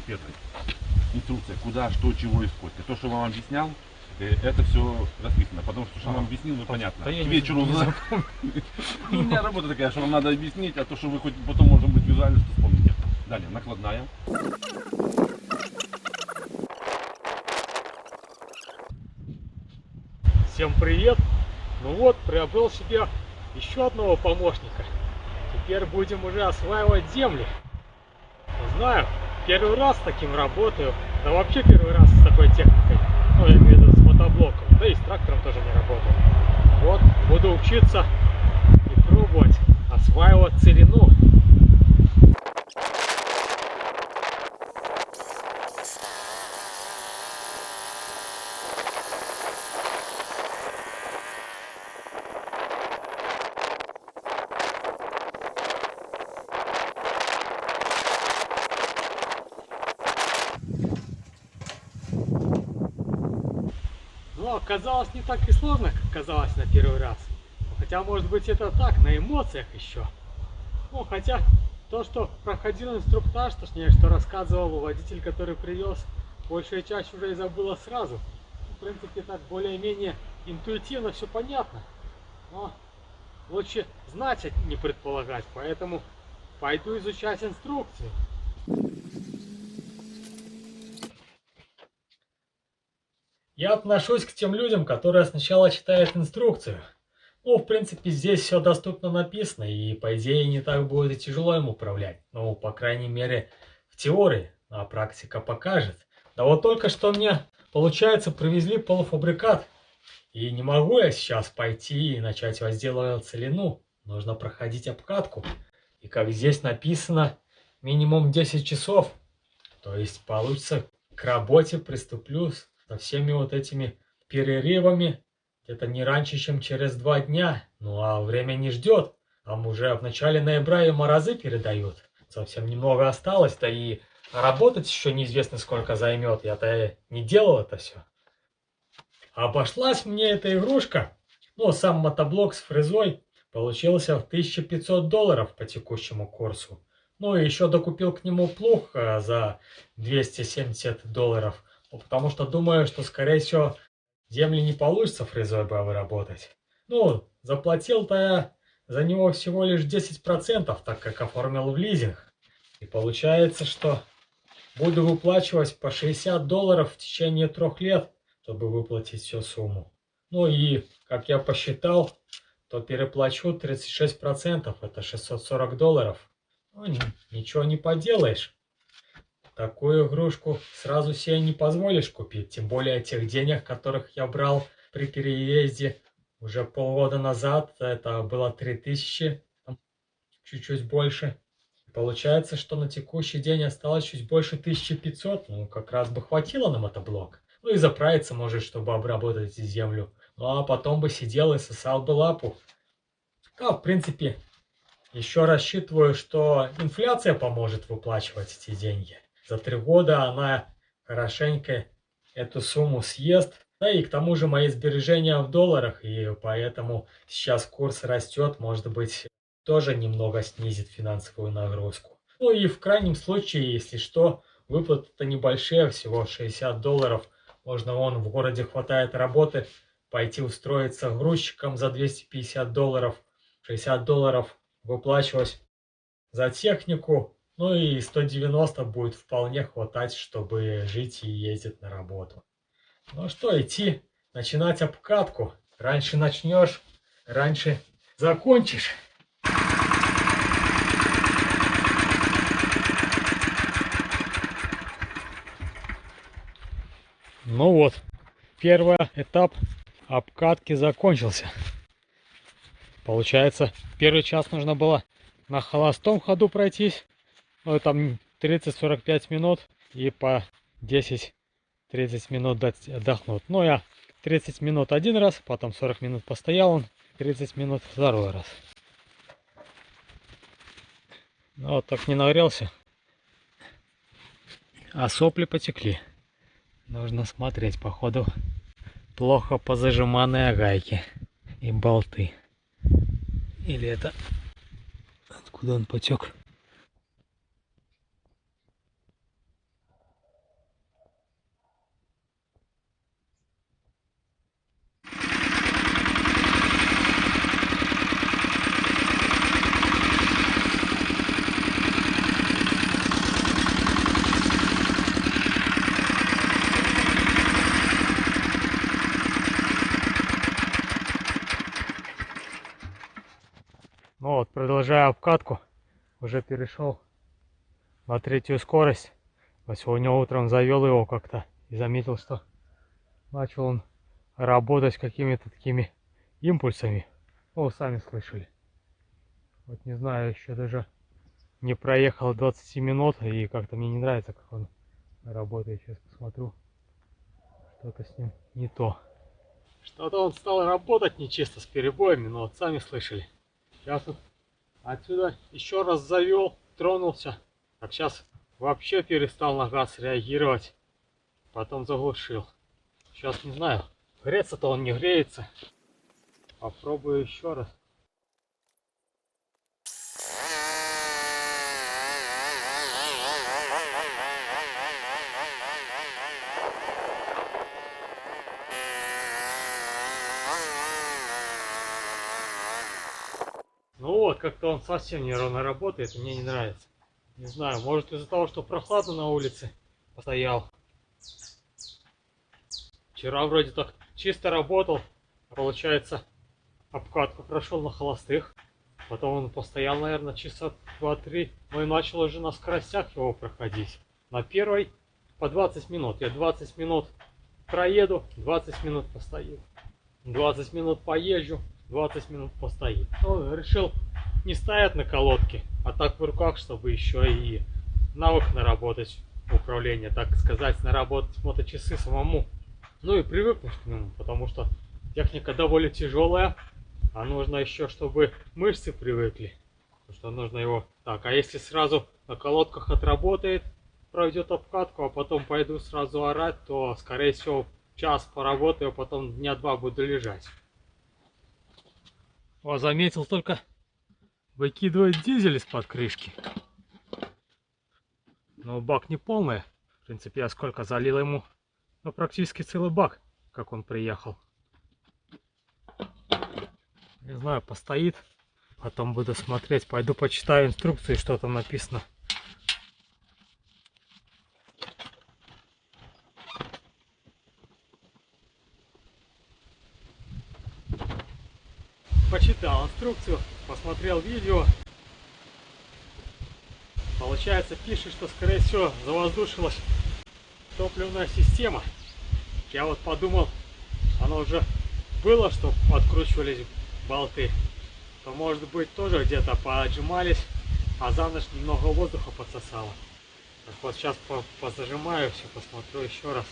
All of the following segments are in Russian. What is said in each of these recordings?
Первое. Инструкция, куда, что, чего и сколько. То, что вам объяснял, это все расписано. Потому что вам объяснил, ну понятно. Да я К не вечеру запомнил. Ну, у меня работа такая, что вам надо объяснить, а то, что вы хоть потом, может быть, визуально что вспомните. Далее, накладная. Всем привет! Ну вот, приобрел себе еще одного помощника. Теперь будем уже осваивать земли. Не знаю, первый раз с таким работаю, да вообще первый раз с такой техникой. Ну, я имею в виду с мотоблоком, да и с трактором тоже не работал. Вот, буду учиться и пробовать осваивать целину. Но оказалось не так и сложно, как казалось на первый раз. Хотя, может быть, это так, на эмоциях еще. Ну, хотя, то, что проходил инструктаж, точнее, что рассказывал водитель, который привез, большая часть уже и забыла сразу. В принципе, так более-менее интуитивно все понятно. Но лучше знать, а не предполагать. Поэтому пойду изучать инструкцию. Я отношусь к тем людям, которые сначала читают инструкцию. Ну, в принципе, здесь все доступно написано, и, по идее, не так будет и тяжело им управлять. Ну, по крайней мере, в теории, а практика покажет. Да вот только что мне, получается, привезли полуфабрикат, и не могу я сейчас пойти и начать возделывать целину. Нужно проходить обкатку. И как здесь написано, минимум 10 часов. То есть получится, к работе приступлю со всеми вот этими перерывами где-то не раньше, чем через 2 дня. Ну а время не ждет. Там уже в начале ноября и морозы передают. Совсем немного осталось, да и работать еще неизвестно сколько займет. Я-то не делал это все. Обошлась мне эта игрушка, ну сам мотоблок с фрезой, получился в $1500 по текущему курсу. Ну и еще докупил к нему плуг за $270. Ну, потому что думаю, что скорее всего земли не получится фрезой бы выработать. Ну, заплатил-то я за него всего лишь 10%, так как оформил в лизинг. И получается, что буду выплачивать по $60 в течение 3 лет, чтобы выплатить всю сумму. Ну и, как я посчитал, то переплачу 36%, это $640. Ну, ничего не поделаешь. Такую игрушку сразу себе не позволишь купить, тем более тех денег, которых я брал при переезде уже полгода назад, это было 3000, чуть-чуть больше. Получается, что на текущий день осталось чуть больше 1500, ну как раз бы хватило на мотоблок. Ну и заправиться может, чтобы обработать землю. Ну а потом бы сидел и сосал бы лапу. Да, в принципе, еще рассчитываю, что инфляция поможет выплачивать эти деньги. За 3 года она хорошенько эту сумму съест. Да и к тому же мои сбережения в долларах, и поэтому сейчас курс растет, может быть, тоже немного снизит финансовую нагрузку. Ну и в крайнем случае, если что, выплаты-то небольшие, всего $60. Можно вон в городе хватает работы, пойти устроиться грузчиком за $250. $60 выплачивать за технику, ну и 190 будет вполне хватать, чтобы жить и ездить на работу. Ну что, идти, начинать обкатку. Раньше начнешь, раньше закончишь. Ну вот, первый этап обкатки закончился. Получается, первый час нужно было на холостом ходу пройтись. Ну, там 30-45 минут и по 10-30 минут отдохнуть. Ну, я 30 минут один раз, потом 40 минут постоял он, 30 минут второй раз. Ну, вот так не нагрелся. А сопли потекли. Нужно смотреть, походу, плохо позажиманные гайки и болты. Или это... Откуда он потек? Ну вот, продолжая обкатку, уже перешел на 3-ю скорость. Вот сегодня утром завел его как-то и заметил, что начал он работать какими-то такими импульсами. Ну, сами слышали. Вот не знаю, еще даже не проехал 20 минут, и как-то мне не нравится, как он работает. Сейчас посмотрю, что-то с ним не то. Что-то он стал работать нечисто с перебоями, но вот сами слышали. Сейчас вот отсюда еще раз завел, тронулся. Так сейчас вообще перестал на газ реагировать. Потом заглушил. Сейчас не знаю, греется-то он, не греется. Попробую еще раз. Ну вот, как-то он совсем неровно работает, мне не нравится. Не знаю, может из-за того, что прохладно на улице постоял. Вчера вроде так чисто работал, а получается обкатку прошел на холостых. Потом он постоял, наверное, часа 2-3, ну и начал уже на скоростях его проходить. На первой по 20 минут. Я 20 минут проеду, 20 минут постою. 20 минут поезжу, 20 минут постою. Ну, решил не стоять на колодке, а так в руках, чтобы еще и навык наработать управления, так сказать, наработать моточасы самому. Ну и привыкнуть к нему, потому что техника довольно тяжелая, а нужно еще, чтобы мышцы привыкли. Потому что нужно его так, а если сразу на колодках отработает, пройдет обкатку, а потом пойду сразу орать, то скорее всего час поработаю, а потом дня 2 буду лежать. О, заметил, только выкидывает дизель из-под крышки. Но бак не полный. В принципе, я сколько залил ему, ну практически целый бак, как он приехал. Не знаю, постоит. Потом буду смотреть. Пойду почитаю инструкции, что там написано. Почитал инструкцию, посмотрел видео. Получается, пишет, что скорее всего завоздушилась топливная система. Я вот подумал, оно уже было, что откручивались болты. То может быть тоже где-то поотжимались, а за ночь немного воздуха подсосало. Так вот сейчас позажимаю все, посмотрю еще раз.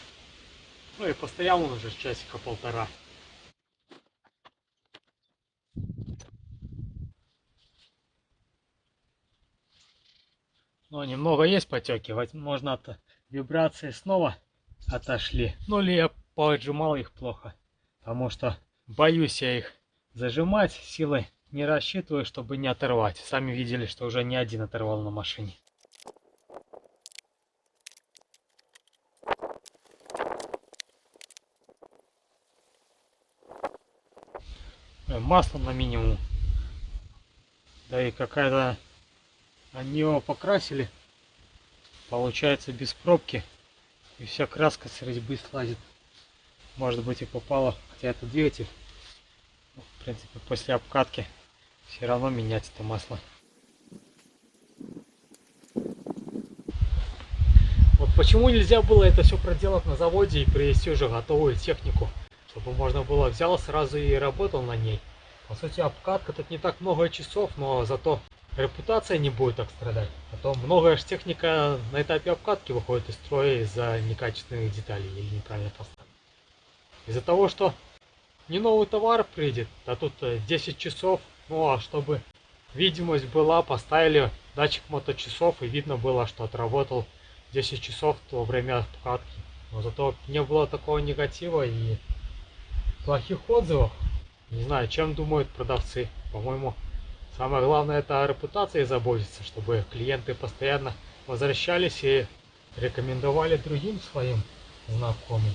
Ну и постоял он уже часика полтора. Но немного есть потеки, возможно, вибрации снова отошли. Ну или я поджимал их плохо, потому что боюсь я их зажимать силой, не рассчитываю, чтобы не оторвать. Сами видели, что уже не один оторвал на машине. Масло на минимум. Да и какая-то... Они его покрасили, получается, без пробки. И вся краска с резьбы слазит. Может быть и попало, хотя это двигатель. В принципе, после обкатки все равно менять это масло. Вот почему нельзя было это все проделать на заводе и привезти уже готовую технику, чтобы можно было взял сразу и работал на ней. По сути, обкатка тут не так много часов, но зато репутация не будет так страдать. А то многое же техника на этапе обкатки выходит из строя из-за некачественных деталей или неправильной поставки. Из-за того, что не новый товар придет, а тут 10 часов, ну а чтобы видимость была, поставили датчик моточасов и видно было, что отработал 10 часов во время обкатки. Но зато не было такого негатива и плохих отзывов. Не знаю, чем думают продавцы. По-моему, самое главное это о репутации заботиться, чтобы клиенты постоянно возвращались и рекомендовали другим своим знакомым.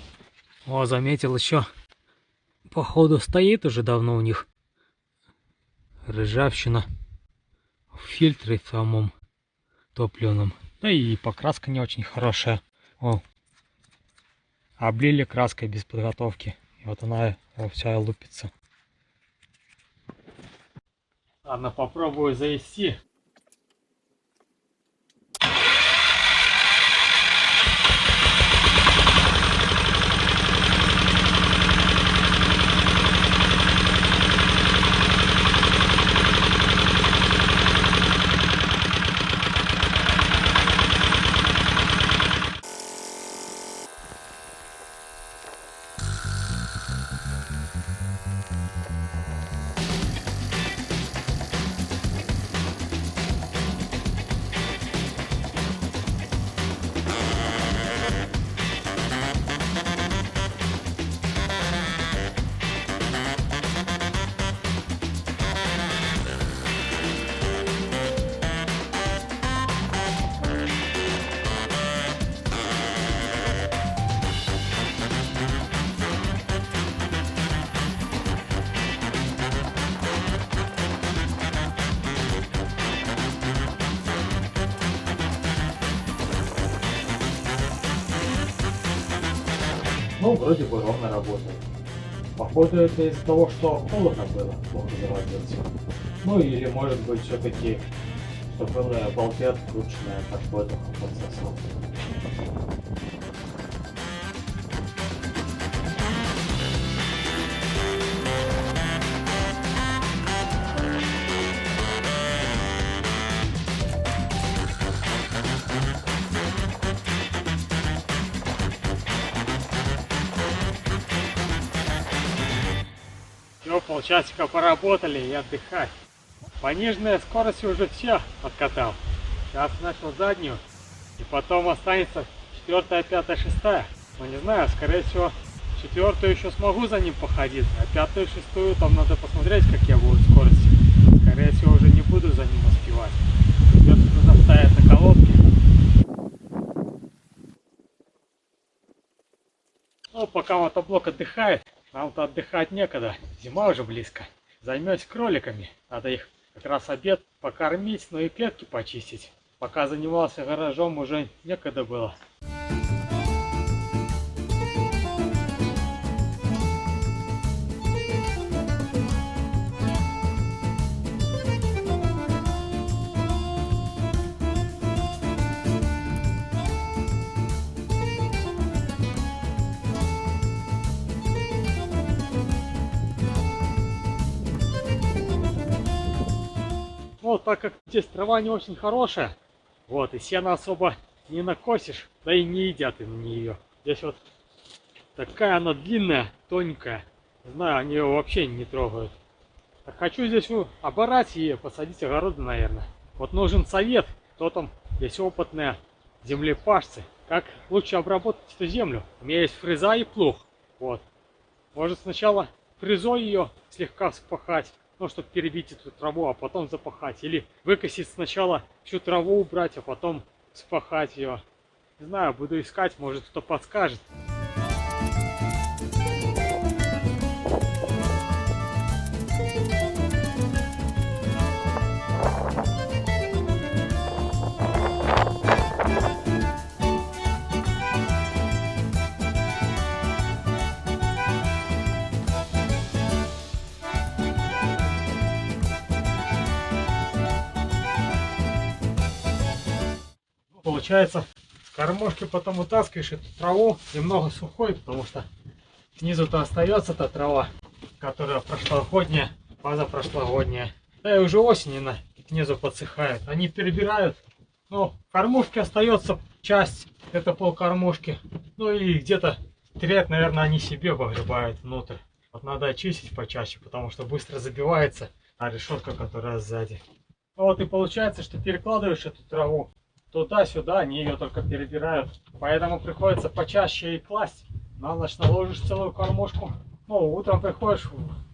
О, заметил еще. Походу стоит уже давно у них ржавчина в фильтре самом топливном. Да и покраска не очень хорошая. О, облили краской без подготовки. И вот она вся лупится. Ладно, попробую завести. Ну, вроде бы ровно работает. Походу это из-за того, что холодно было, плохо заводился. Ну или может быть все-таки, что было болты открученные, под воздухом подсосал. Все, полчасика поработали и отдыхать. Пониженная скорость уже все откатал. Сейчас начал заднюю. И потом останется 4-я, 5-я, 6-я. Но не знаю, скорее всего 4-ю еще смогу за ним походить. А 5-ю и 6-ю там надо посмотреть, какие будут скорости. Скорее всего уже не буду за ним успевать. Придется нужно ставить на колодке. Ну, пока мотоблок отдыхает, нам-то отдыхать некогда. Зима уже близко. Займемся кроликами. Надо их как раз обед покормить, но и клетки почистить. Пока занимался гаражом, уже некогда было. Вот, так как здесь трава не очень хорошая, вот, и сено особо не накосишь, да и не едят им нее. Здесь вот такая она длинная, тоненькая, не знаю, они ее вообще не трогают. Так хочу здесь оборать и посадить огороды, наверное. Вот нужен совет, кто там здесь опытные землепашцы, как лучше обработать эту землю. У меня есть фреза и плуг, вот. Может сначала фрезой ее слегка вспахать, ну, чтобы перебить эту траву, а потом запахать. Или выкосить сначала всю траву убрать, а потом вспахать ее. Не знаю, буду искать, может кто подскажет. Получается, с кормушки потом вытаскиваешь эту траву, немного сухой, потому что снизу-то остается та трава, которая прошлогодняя, позапрошлогодняя. Да и уже осенью она снизу подсыхает. Они перебирают, но в кормушке остается часть, это полкормушки. Ну и где-то треть, наверное, они себе выгребают внутрь. Вот надо очистить почаще, потому что быстро забивается решетка, которая сзади. Вот и получается, что перекладываешь эту траву туда-сюда, они ее только перебирают. Поэтому приходится почаще и класть. На ночь наложишь целую кормушку. Ну, утром приходишь,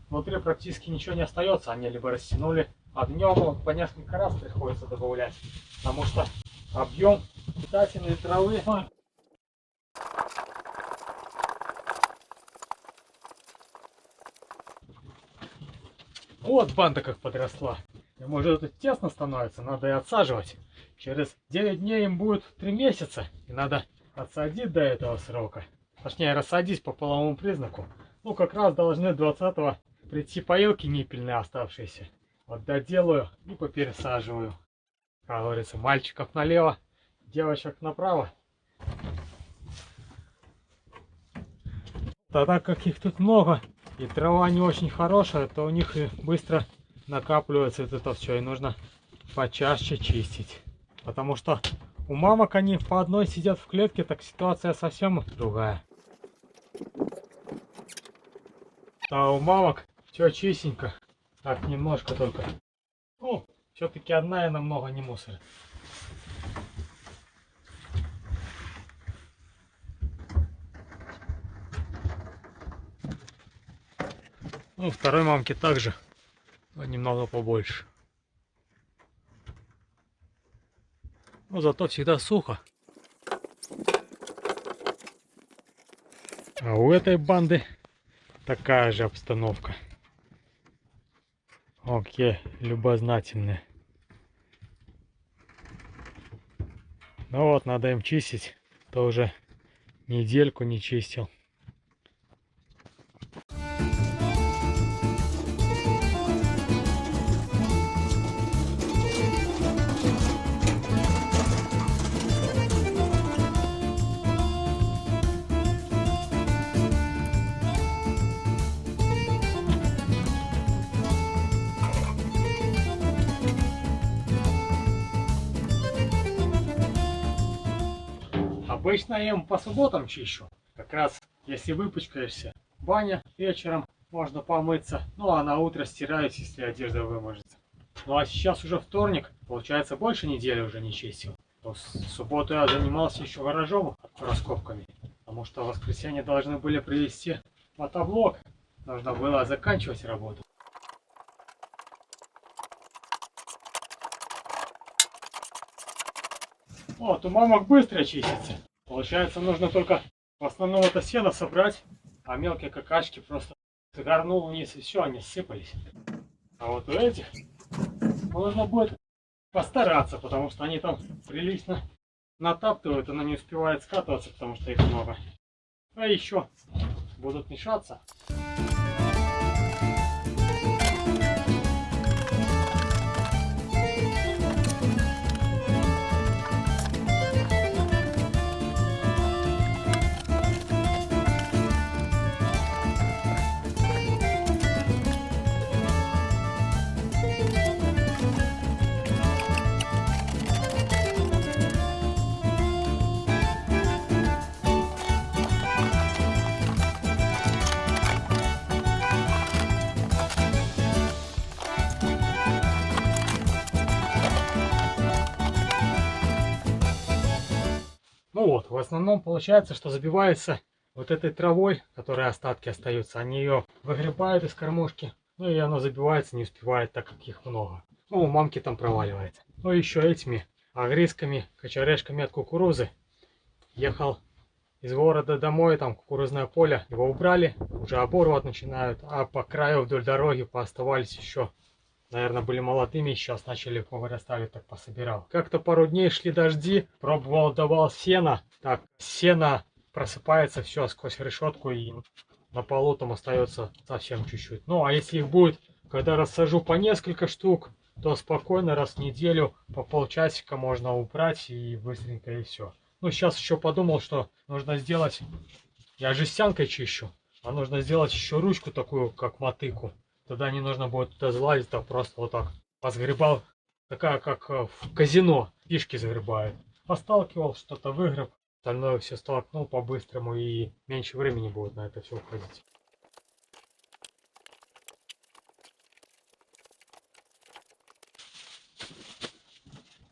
внутри практически ничего не остается. Они либо растянули, а днем по несколько раз приходится добавлять. Потому что объем питательной травы... Вот банда как подросла. Ему уже тут тесно становится, надо и отсаживать. Через 9 дней им будет 3 месяца. И надо отсадить до этого срока. Точнее, рассадить по половому признаку. Ну, как раз должны 20-го прийти поилки ниппельные оставшиеся. Вот доделаю и попересаживаю. Как говорится, мальчиков налево, девочек направо. А так как их тут много и трава не очень хорошая, то у них и быстро накапливается это все, и нужно почаще чистить. Потому что у мамок они по одной сидят в клетке, так ситуация совсем другая. А у мамок все чистенько. Так, немножко только. Ну, все-таки одна и намного не мусорит. Ну, второй мамки также, но немного побольше. Но зато всегда сухо. А у этой банды такая же обстановка. Окей, любознательные. Ну вот, надо им чистить. То уже недельку не чистил. Обычно я им по субботам чищу. Как раз если выпачкаешься, баня вечером, можно помыться. Ну а на утро стираюсь, если одежда вымажется. Ну а сейчас уже вторник, получается больше недели уже не чистил. То в субботу я занимался еще гаражом раскопками. Потому что в воскресенье должны были привезти мотоблок. Нужно было заканчивать работу. Вот, у мамок быстро чистится. Получается, нужно только в основном это сено собрать, а мелкие какашки просто загорнул вниз и все, они сыпались. А вот у этих нужно будет постараться, потому что они там прилично натаптывают, она не успевает скатываться, потому что их много. А еще будут мешаться. Ну вот, в основном получается, что забивается вот этой травой, которая остатки остаются. Они ее выгребают из кормушки, ну и оно забивается, не успевает, так как их много. Ну, у мамки там проваливается. Ну и еще этими огрызками, кочерешками от кукурузы. Ехал из города домой, там кукурузное поле, его убрали, уже оборвать начинают, а по краю вдоль дороги пооставались еще. Наверное, были молодыми, сейчас начали повырастали, так пособирал. Как-то пару дней шли дожди, пробовал, давал сено. Так, сено просыпается все сквозь решетку и на полу там остается совсем чуть-чуть. Ну, а если их будет, когда рассажу по несколько штук, то спокойно раз в неделю по полчасика можно убрать и быстренько и все. Ну, сейчас еще подумал, что нужно сделать, я жестянкой чищу, а нужно сделать еще ручку такую, как мотыку. Тогда не нужно будет туда залазить, так просто вот так позгребал, такая как в казино, фишки загребают. Посталкивал, что-то выгреб, остальное все столкнул по-быстрому и меньше времени будет на это все уходить.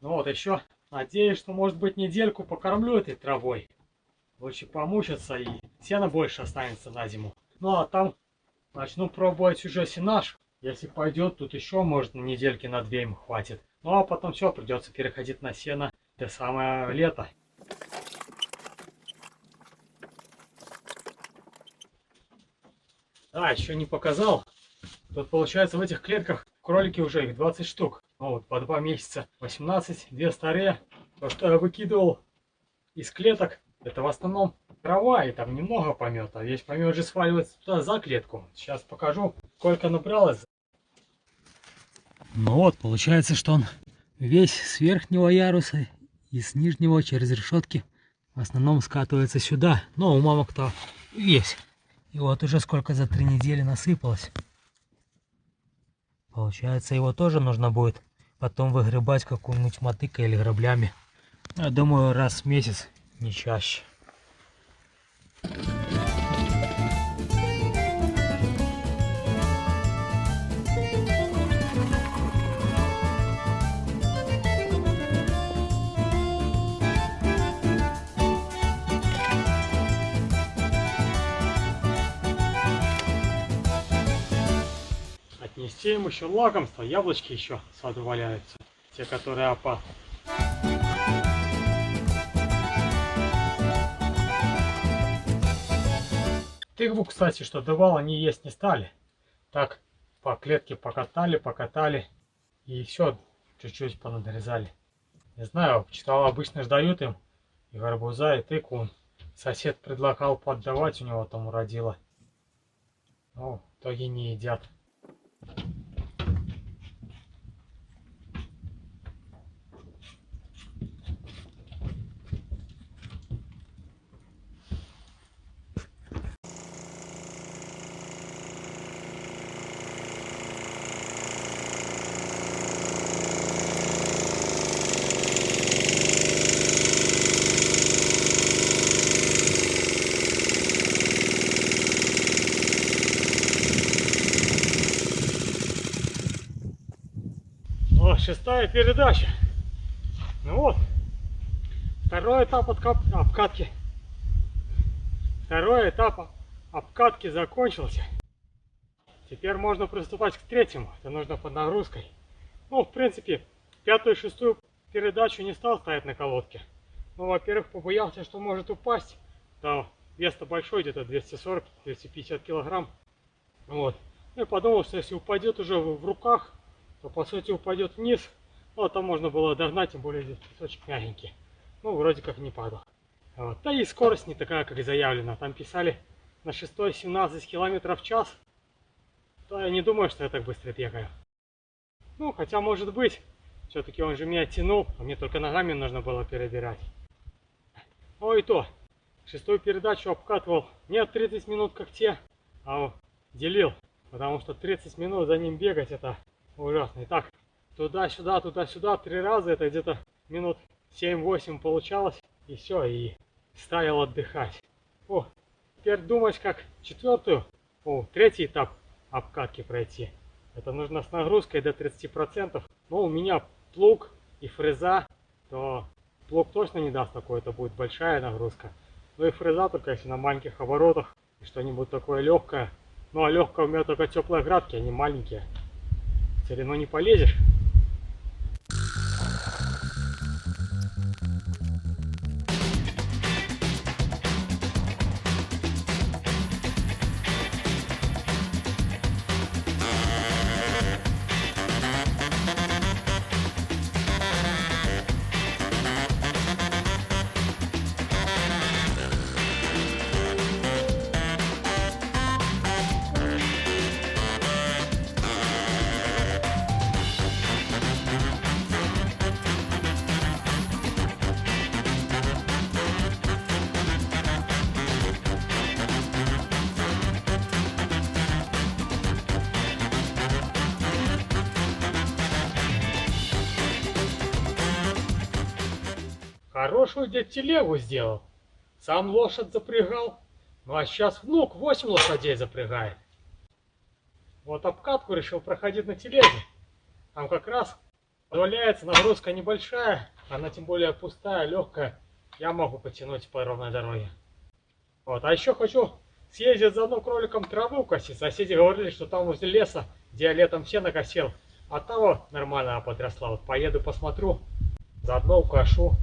Ну вот еще надеюсь, что может быть недельку покормлю этой травой. Лучше помучиться и сена больше останется на зиму. Ну а там начну пробовать уже сенаж. Если пойдет, тут еще может на недельки на 2 им хватит. Ну а потом все, придется переходить на сено до самое лето. А, еще не показал. Тут получается в этих клетках кролики уже их 20 штук. Ну вот по 2 месяца 18, 2 старые. То, что я выкидывал из клеток, это в основном трава, и там немного помета. Весь помет же сваливается туда за клетку. Сейчас покажу, сколько набралось. Ну вот, получается, что он весь с верхнего яруса и с нижнего через решетки в основном скатывается сюда. Но у мамок-то весь. И вот уже сколько за 3 недели насыпалось. Получается, его тоже нужно будет потом выгребать какой-нибудь мотыкой или граблями. Я думаю, раз в месяц, не чаще. Отнести им еще лакомство, яблочки еще в саду валяются, те, которые опад. Тыкву, кстати, что давал, они есть не стали. Так, по клетке покатали, и все, чуть-чуть понадрезали. Не знаю, читал, обычно ж дают им и гарбуза, и тыкву. Сосед предлагал поддавать, у него там уродило. Но в итоге не едят. О, 6-я передача. Ну вот, второй этап обкатки. Второй этап обкатки закончился. Теперь можно приступать к 3-му. Это нужно под нагрузкой. Ну, в принципе, 5-ю и 6-ю передачу не стал ставить на колодке. Ну, во-первых, побоялся, что может упасть. Да, вес-то большой, где-то 240-250 килограмм. Вот. Ну, и подумал, что если упадет уже в руках, то по сути упадет вниз. Ну, а там можно было догнать, тем более здесь песочек мягенький. Ну, вроде как не падал. Вот. Да и скорость не такая, как заявлено. Там писали на 6-й 17 км в час. То я не думаю, что я так быстро бегаю. Ну, хотя может быть. Все-таки он же меня тянул, а мне только ногами нужно было перебирать. Ну и то. 6-ю передачу обкатывал не 30 минут, как те, а делил. Потому что 30 минут за ним бегать, это ужасно. И так, туда-сюда, 3 раза, это где-то минут 7-8 получалось. И все, и ставил отдыхать. О, теперь думать, как 3-й этап обкатки пройти. Это нужно с нагрузкой до 30%. Но у меня плуг и фреза, то плуг точно не даст такой, это будет большая нагрузка. Ну и фреза только если на маленьких оборотах, и что-нибудь такое легкое. Ну а легкое у меня только теплые градки, они маленькие. В целину не полезешь. Хорошую дед телегу сделал. Сам лошадь запрягал. Ну а сейчас внук 8 лошадей запрягает. Вот обкатку решил проходить на телеге. Там как раз позволяется нагрузка небольшая. Она тем более пустая, легкая. Я могу потянуть по ровной дороге. Вот. А еще хочу съездить заодно кроликом траву косить. Соседи говорили, что там возле леса, где я летом все накосил, а того нормально подросла. Вот поеду посмотрю, заодно укошу.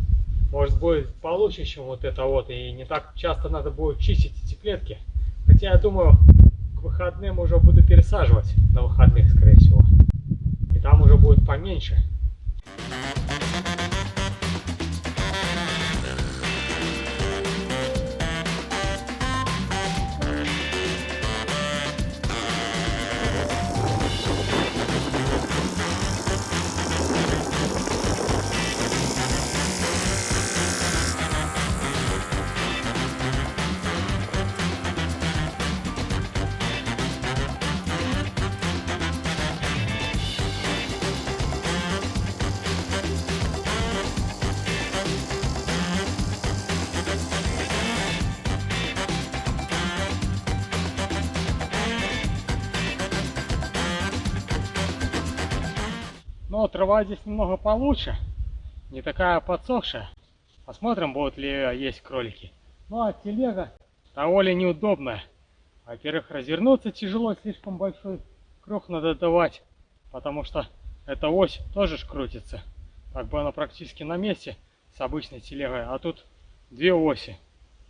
Может будет получше, чем вот это вот. И не так часто надо будет чистить эти клетки. Хотя я думаю, к выходным уже буду пересаживать. На выходных, скорее всего. И там уже будет поменьше. Но трава здесь немного получше, не такая подсохшая. Посмотрим, будут ли есть кролики. Ну а телега довольно неудобная. Во-первых, развернуться тяжело, слишком большой круг надо давать, потому что эта ось тоже ж крутится. Как бы она практически на месте с обычной телегой, а тут две оси.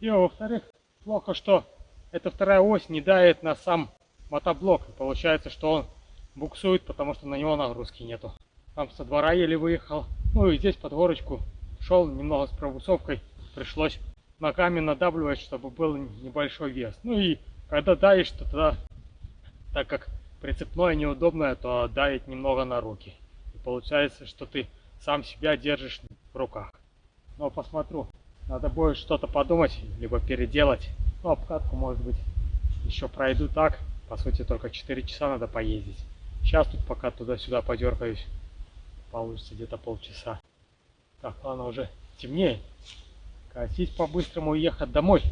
И во-вторых, плохо, что эта вторая ось не давит на сам мотоблок. И получается, что он буксует, потому что на него нагрузки нету. Там со двора еле выехал. Ну и здесь под горочку шел немного с пробуксовкой. Пришлось ногами надавливать, чтобы был небольшой вес. Ну и когда давишь, то тогда, так как прицепное неудобное, то давит немного на руки. И получается, что ты сам себя держишь в руках. Но посмотрю, надо будет что-то подумать, либо переделать. Ну, обкатку, может быть, еще пройду так. По сути, только 4 часа надо поездить. Сейчас тут пока туда-сюда подергаюсь. Получится где-то полчаса. Так, ладно, уже темнеет. Катись по-быстрому и ехать домой.